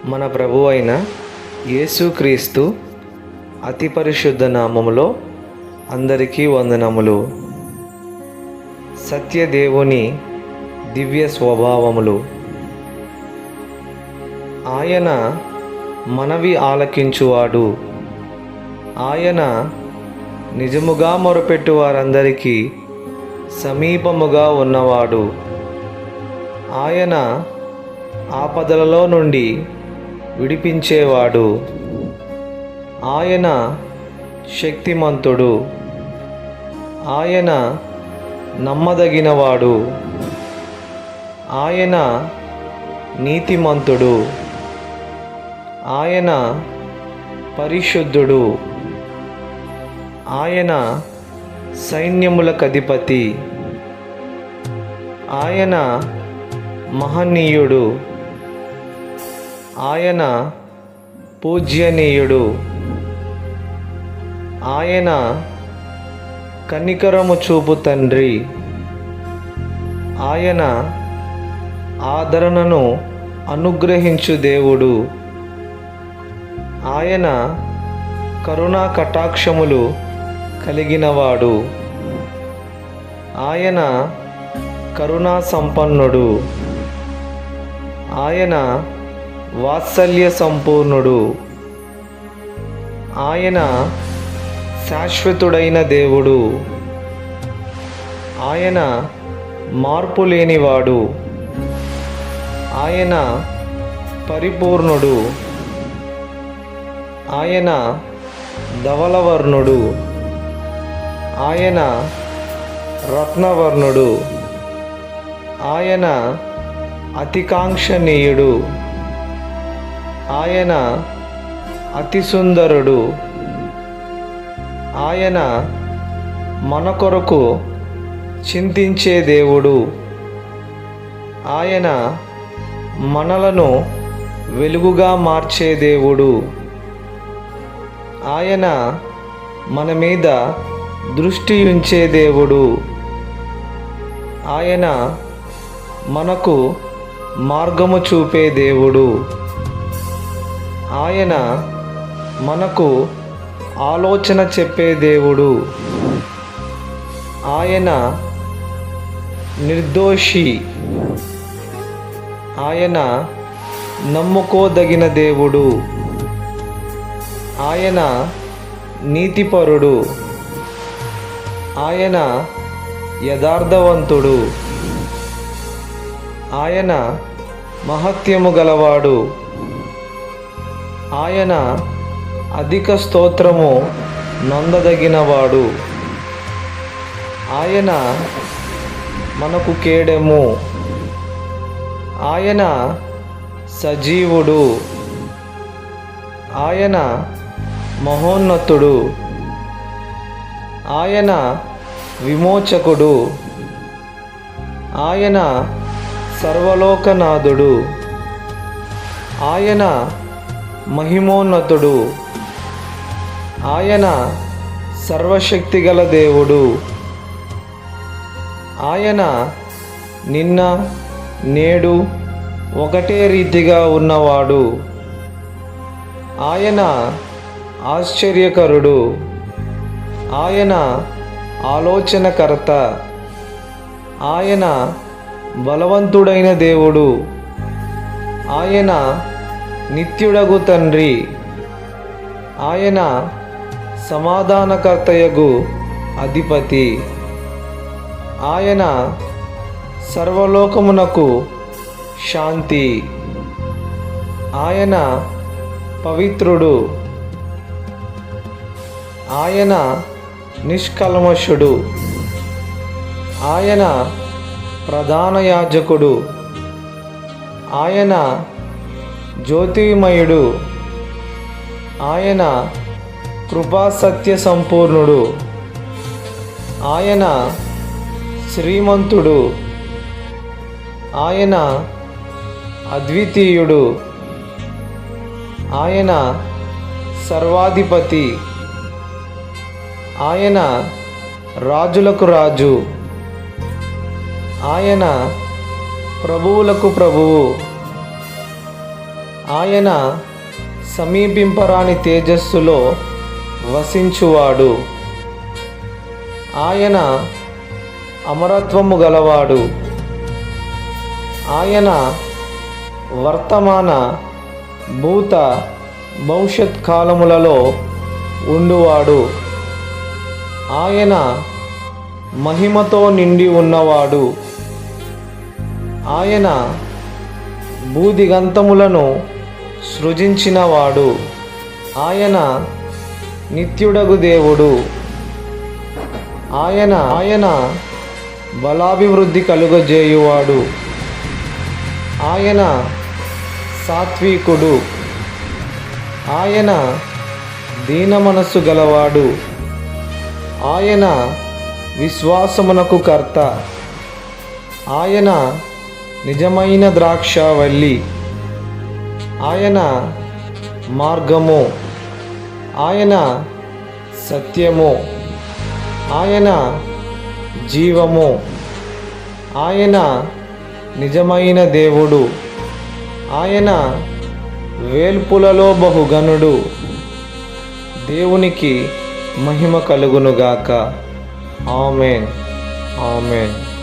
మన ప్రభువు అయిన యేసుక్రీస్తు అతి పరిశుద్ధ నామములో అందరికీ వందనములు. సత్యదేవుని దివ్య స్వభావములు. ఆయన మనవి ఆలకించువాడు. ఆయన నిజముగా మొరపెట్టు వారందరికీ సమీపముగా ఉన్నవాడు. ఆయన ఆపదలలో నుండి విడిపించేవాడు. ఆయన శక్తిమంతుడు. ఆయన నమ్మదగినవాడు. ఆయన నీతిమంతుడు. ఆయన పరిశుద్ధుడు. ఆయన సైన్యములకధిపతి. ఆయన మహనీయుడు. ఆయన పూజ్యనీయుడు. ఆయన కనికరము చూపు తండ్రి. ఆయన ఆదరణను అనుగ్రహించు దేవుడు. ఆయన కరుణా కటాక్షములు కలిగినవాడు. ఆయన కరుణా సంపన్నుడు. ఆయన వాత్సల్య సంపూర్ణుడు. ఆయన శాశ్వతుడైన దేవుడు. ఆయన మార్పు లేనివాడు. ఆయన పరిపూర్ణుడు. ఆయన ధవలవర్ణుడు. ఆయన రత్నవర్ణుడు. ఆయన అతికాంక్షణీయుడు. ఆయన అతి సుందరుడు. ఆయన మన కొరకు చింతించే దేవుడు. ఆయన మనలను వెలుగుగా మార్చే దేవుడు. ఆయన మన మీద దృష్టి ఉంచే దేవుడు. ఆయన మనకు మార్గము చూపే దేవుడు. ఆయన మనకు ఆలోచన చెప్పే దేవుడు. ఆయన నిర్దోషి. ఆయన నమ్ముకోదగిన దేవుడు. ఆయన నీతిపరుడు. ఆయన యథార్థవంతుడు. ఆయన మహత్యము గలవాడు. ఆయన అధిక స్తోత్రము నొందదగినవాడు. ఆయన మనకు కేడెము. ఆయన సజీవుడు. ఆయన మహోన్నతుడు. ఆయన విమోచకుడు. ఆయన సర్వలోకనాథుడు. ఆయన మహిమోన్నతుడు. ఆయన సర్వశక్తిగల దేవుడు. ఆయన నిన్న నేడు ఒకటే రీతిగా ఉన్నవాడు. ఆయన ఆశ్చర్యకరుడు. ఆయన ఆలోచనకర్త. ఆయన బలవంతుడైన దేవుడు. ఆయన నిత్యుడగు తండ్రి. ఆయన సమాధానకర్తయగు అధిపతి. ఆయన సర్వలోకమునకు శాంతి. ఆయన పవిత్రుడు. ఆయన నిష్కల్మషుడు. ఆయన ప్రధాన యాజకుడు. ఆయన జ్యోతిర్మయుడు. ఆయన కృపా సత్య సంపూర్ణుడు. ఆయన శ్రీమంతుడు. ఆయన అద్వితీయుడు. ఆయన సర్వాధిపతి. ఆయన రాజులకు రాజు. ఆయన ప్రభువులకు ప్రభువు. ఆయన సమీపింపరాని తేజస్సులో వసించువాడు. ఆయన అమరత్వము గలవాడు. ఆయన వర్తమాన భూత భవిష్యత్ కాలములలో ఉండువాడు. ఆయన మహిమతో నిండి ఉన్నవాడు. ఆయన భూదిగంతములను సృజించినవాడు. ఆయన నిత్యుడగు దేవుడు. ఆయన బలాభివృద్ధి కలుగజేయువాడు. ఆయన సాత్వికుడు. ఆయన దీన మనస్సు గలవాడు. ఆయన విశ్వాసమునకు కర్త. ఆయన నిజమైన ద్రాక్షావల్లి. ఆయన మార్గము. ఆయన సత్యము. ఆయన జీవము. ఆయన నిజమైన దేవుడు. ఆయన వేల్పులలో బహుగనుడు. దేవునికి మహిమ కలుగునుగాక. ఆమేన్. ఆమేన్.